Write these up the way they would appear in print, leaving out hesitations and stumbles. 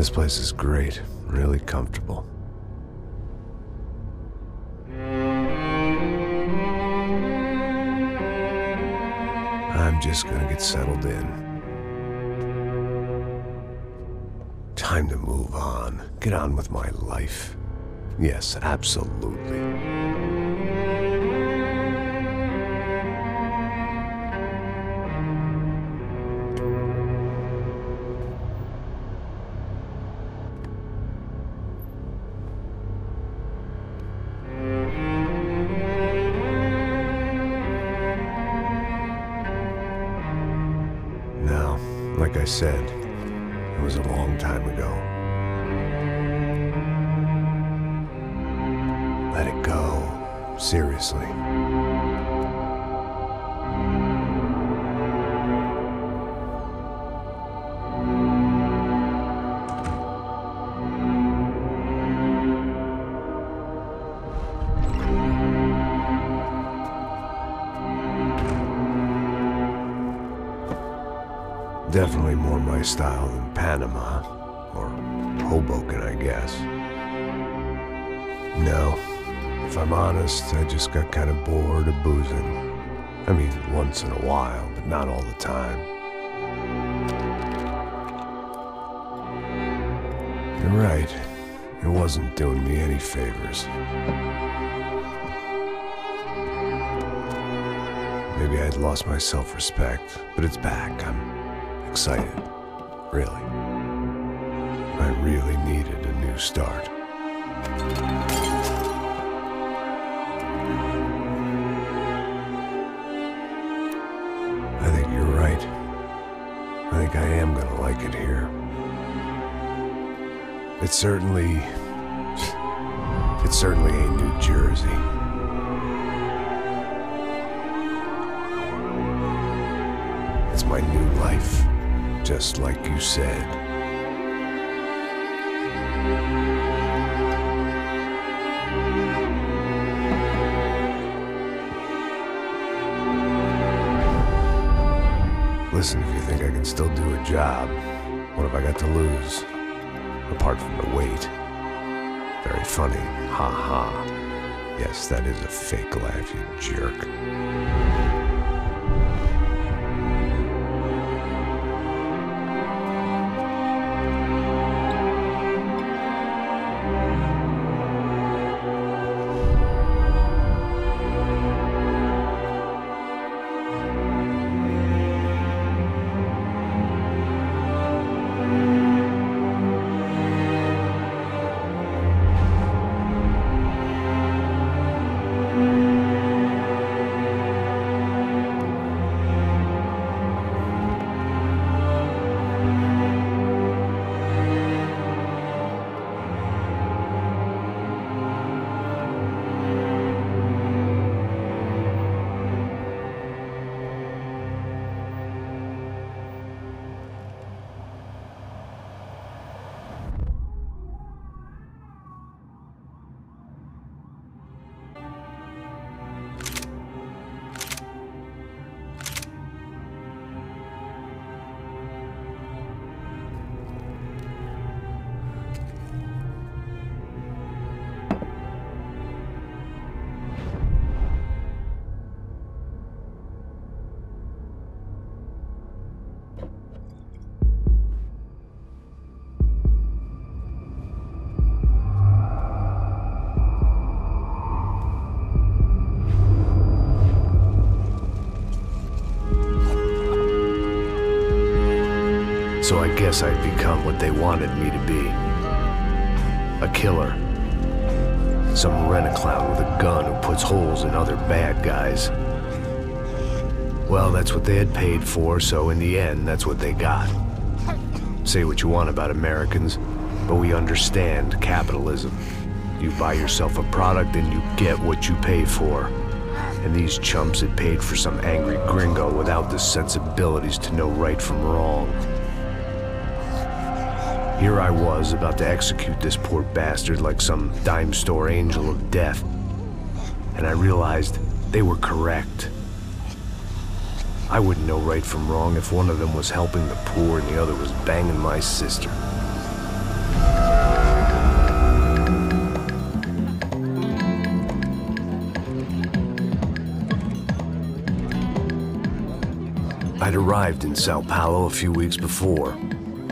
This place is great, really comfortable. I'm just gonna get settled in. Time to move on. Get on with my life. Yes, absolutely. Now, like I said, it was a long time ago. Let it go. Seriously. Definitely more my style than Panama, or Hoboken, I guess. No, if I'm honest, I just got kind of bored of boozing. I mean, once in a while, but not all the time. You're right, it wasn't doing me any favors. Maybe I'd lost my self-respect, but it's back. I'm excited, really. I really needed a new start. I think you're right. I think I am gonna like it here. It's certainly ain't New Jersey. It's my new life. Just like you said. Listen, if you think I can still do a job, what have I got to lose? Apart from the weight. Very funny. Ha ha. Yes, that is a fake laugh, you jerk. So I guess I'd become what they wanted me to be. A killer. Some rent-a-clown with a gun who puts holes in other bad guys. Well, that's what they had paid for, so in the end, that's what they got. Say what you want about Americans, but we understand capitalism. You buy yourself a product and you get what you pay for. And these chumps had paid for some angry gringo without the sensibilities to know right from wrong. Here I was, about to execute this poor bastard like some dime store angel of death. And I realized they were correct. I wouldn't know right from wrong if one of them was helping the poor and the other was banging my sister. I'd arrived in Sao Paulo a few weeks before.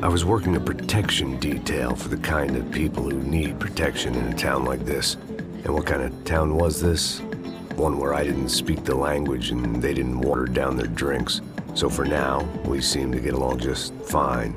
I was working a protection detail for the kind of people who need protection in a town like this. And what kind of town was this? One where I didn't speak the language and they didn't water down their drinks. So for now, we seemed to get along just fine.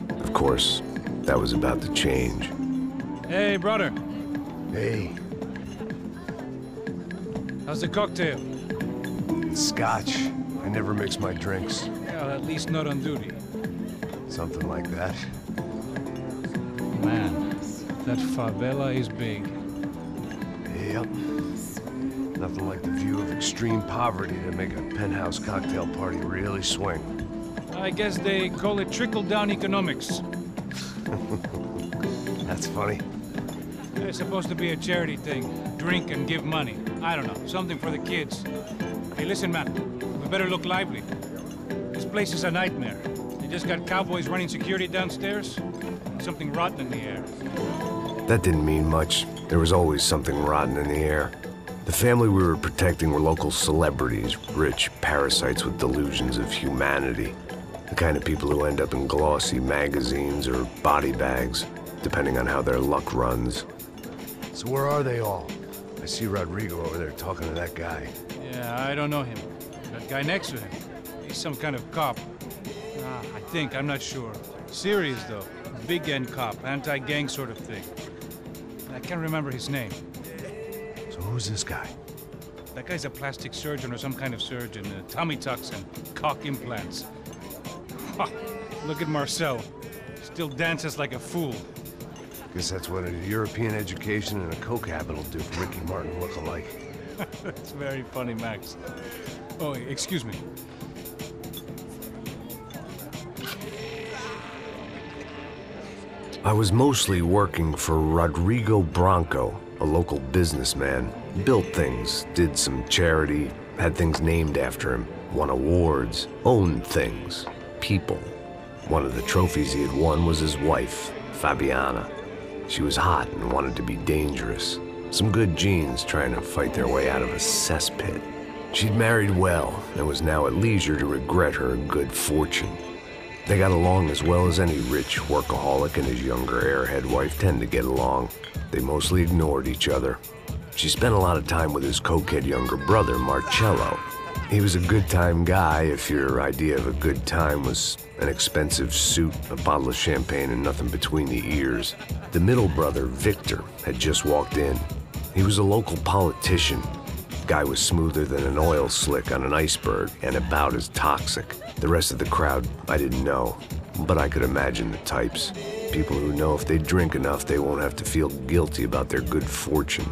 Of course, that was about to change. Hey, brother. Hey. How's the cocktail? Scotch. I never mix my drinks. Well, at least not on duty. Something like that. Man, that favela is big. Yep. Nothing like the view of extreme poverty to make a penthouse cocktail party really swing. I guess they call it trickle-down economics. That's funny. It's supposed to be a charity thing. Drink and give money. I don't know, something for the kids. Hey, listen, man. We better look lively. This place is a nightmare. They just got cowboys running security downstairs. Something rotten in the air. That didn't mean much. There was always something rotten in the air. The family we were protecting were local celebrities, rich parasites with delusions of humanity. The kind of people who end up in glossy magazines or body bags, depending on how their luck runs. So where are they all? I see Rodrigo over there talking to that guy. Yeah, I don't know him. That guy next to him. He's some kind of cop. I think, I'm not sure. Serious, though. Big end cop, anti-gang sort of thing. I can't remember his name. So who's this guy? That guy's a plastic surgeon or some kind of surgeon. Tummy tucks and cock implants. Ha! Look at Marcel. Still dances like a fool. Guess that's what a European education and a coke habit will do for Ricky Martin look-alike. That's very funny, Max. Oh, excuse me. I was mostly working for Rodrigo Branco, a local businessman. Built things, did some charity, had things named after him, won awards, owned things, people. One of the trophies he had won was his wife, Fabiana. She was hot and wanted to be dangerous. Some good genes trying to fight their way out of a cesspit. She'd married well and was now at leisure to regret her good fortune. They got along as well as any rich workaholic and his younger airhead wife tend to get along. They mostly ignored each other. She spent a lot of time with his cokehead younger brother, Marcello. He was a good-time guy if your idea of a good time was an expensive suit, a bottle of champagne, and nothing between the ears. The middle brother, Victor, had just walked in. He was a local politician. Guy was smoother than an oil slick on an iceberg and about as toxic. The rest of the crowd, I didn't know, but I could imagine the types. People who know if they drink enough, they won't have to feel guilty about their good fortune.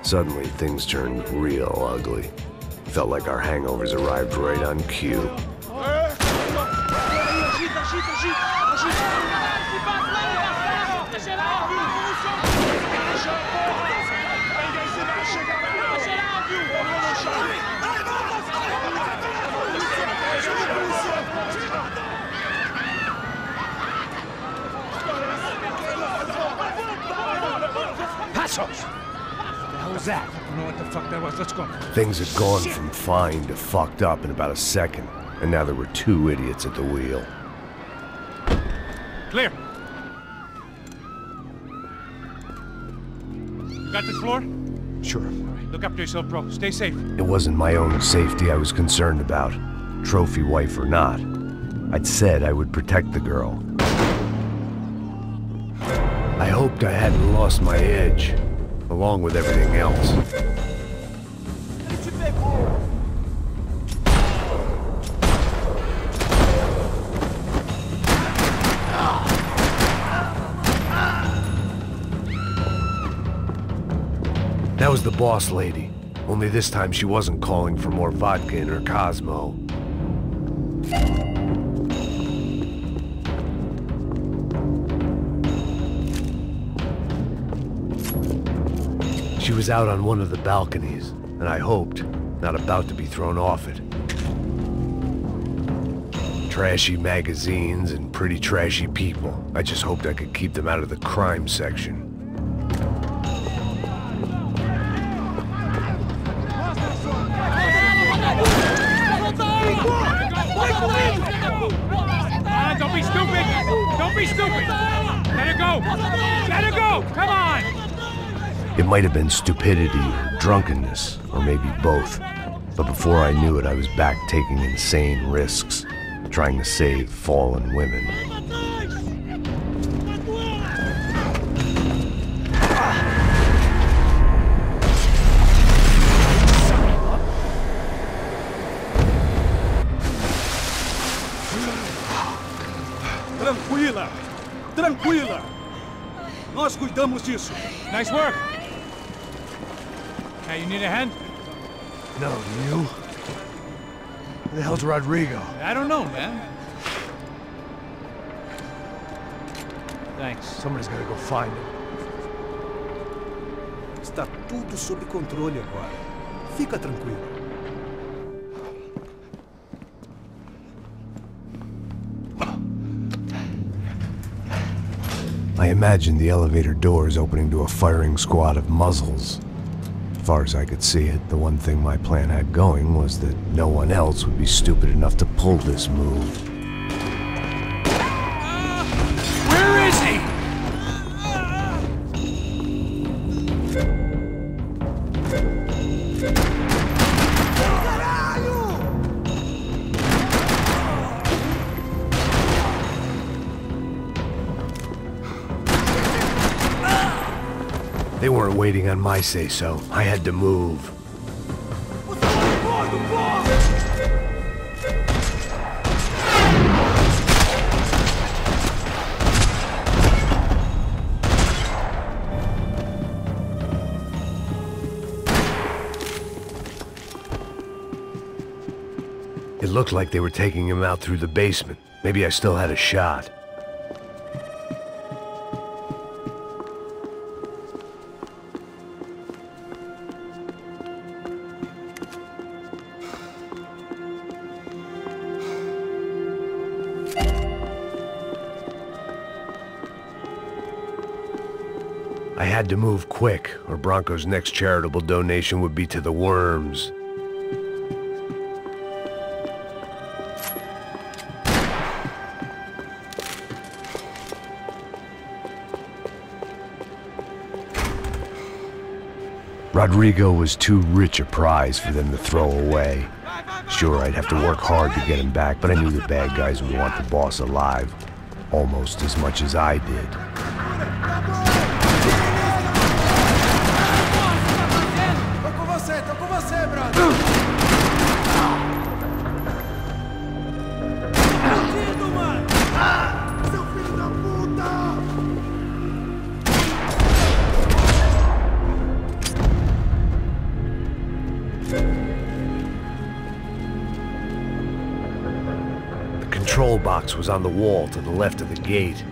Suddenly, things turned real ugly. Felt like our hangovers arrived right on cue. Passo! What the hell was that? I don't know what the fuck that was. Let's go. Things had gone from fine to fucked up in about a second, and now there were two idiots at the wheel. Clear. Got this floor? Sure. All right, look after yourself, bro. Stay safe. It wasn't my own safety I was concerned about, trophy wife or not. I'd said I would protect the girl. I hoped I hadn't lost my edge, along with everything else. That was the boss lady, only this time she wasn't calling for more vodka in her Cosmo. She was out on one of the balconies, and I hoped, not about to be thrown off it. Trashy magazines and pretty trashy people. I just hoped I could keep them out of the crime section. Don't be stupid! Don't be stupid! Let her go! Let her go! Come on! It might have been stupidity or drunkenness, or maybe both. But before I knew it, I was back taking insane risks, trying to save fallen women. Tranquila! Tranquila! Nós cuidamos disso. Nice work! Hey, you need a hand? No, you? Who the hell's Rodrigo? I don't know, man. Thanks. Somebody's gotta go find him. Está tudo sob controle agora. Fica tranquilo. I imagined the elevator doors opening to a firing squad of muzzles. As far as I could see it, the one thing my plan had going was that no one else would be stupid enough to pull this move. Where is he? They weren't waiting on my say-so. I had to move. It looked like they were taking him out through the basement. Maybe I still had a shot. I had to move quick, or Bronco's next charitable donation would be to the worms. Rodrigo was too rich a prize for them to throw away. Sure, I'd have to work hard to get him back, but I knew the bad guys would want the boss alive, almost as much as I did. The control box was on the wall to the left of the gate.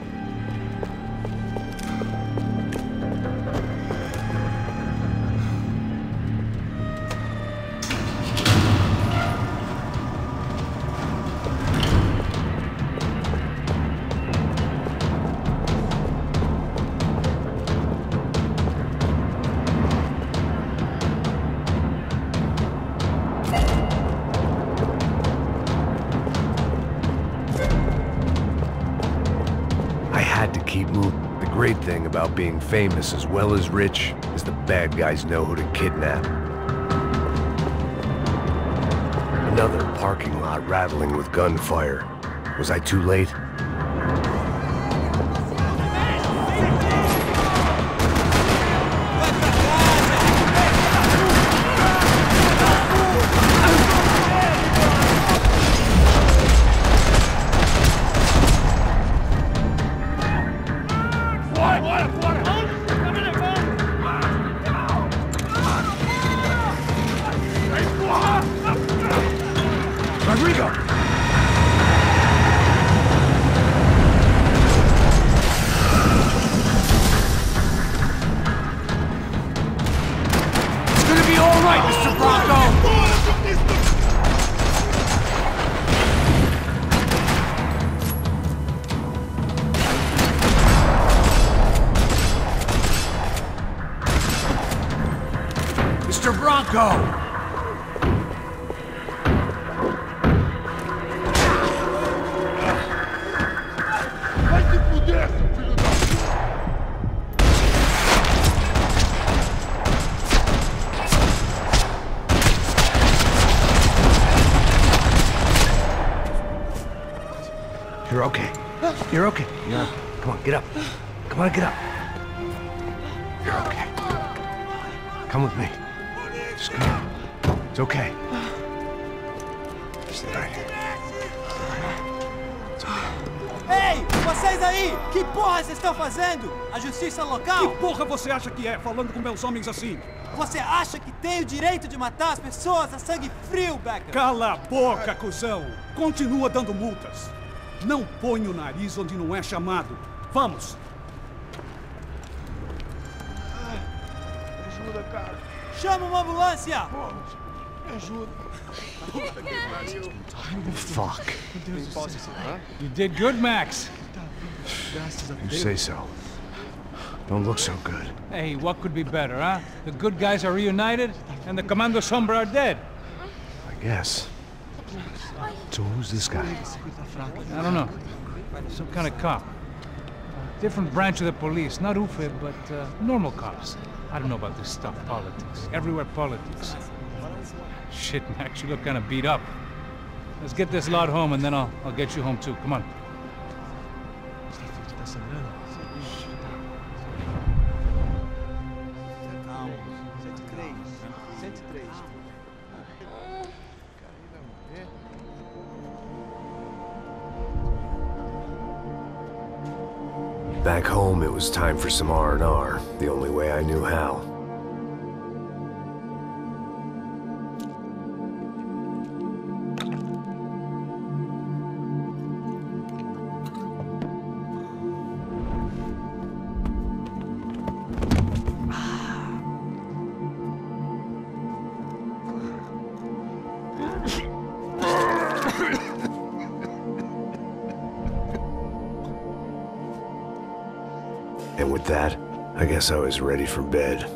Keep moving. The great thing about being famous as well as rich is the bad guys know who to kidnap. Another parking lot rattling with gunfire. Was I too late? Rodrigo! It's gonna be all right, Mr. Bronco! Mr. Bronco! You're okay. You're okay. Yeah. Come on, get up. Come on, get up. You're okay. Come with me. Just come on. It's okay. Stay right here. It's okay. Ei, vocês aí! Que porra vocês estão fazendo? A justiça local? Que porra você acha que é, falando com meus homens assim? Você acha que tem o direito de matar as pessoas a sangue frio, Becker? Cala a boca, cuzão! Continua dando multas. Não põe o nariz onde não é chamado. Vamos! Ajuda, cara. Chama uma ambulância! Me ajuda. Fuck. You did good, Max. You say so. Don't look so good. Hey, what could be better, huh? The good guys are reunited, and the Commando Sombra are dead. I guess. So who's this guy? I don't know. Some kind of cop. Different branch of the police. Not UFE, but normal cops. I don't know about this stuff, politics. Everywhere politics. Shit, Max, you look kind of beat up. Let's get this lot home, and then I'll get you home too. Come on. Back home, it was time for some R&R, the only way I knew how. And with that, I guess I was ready for bed.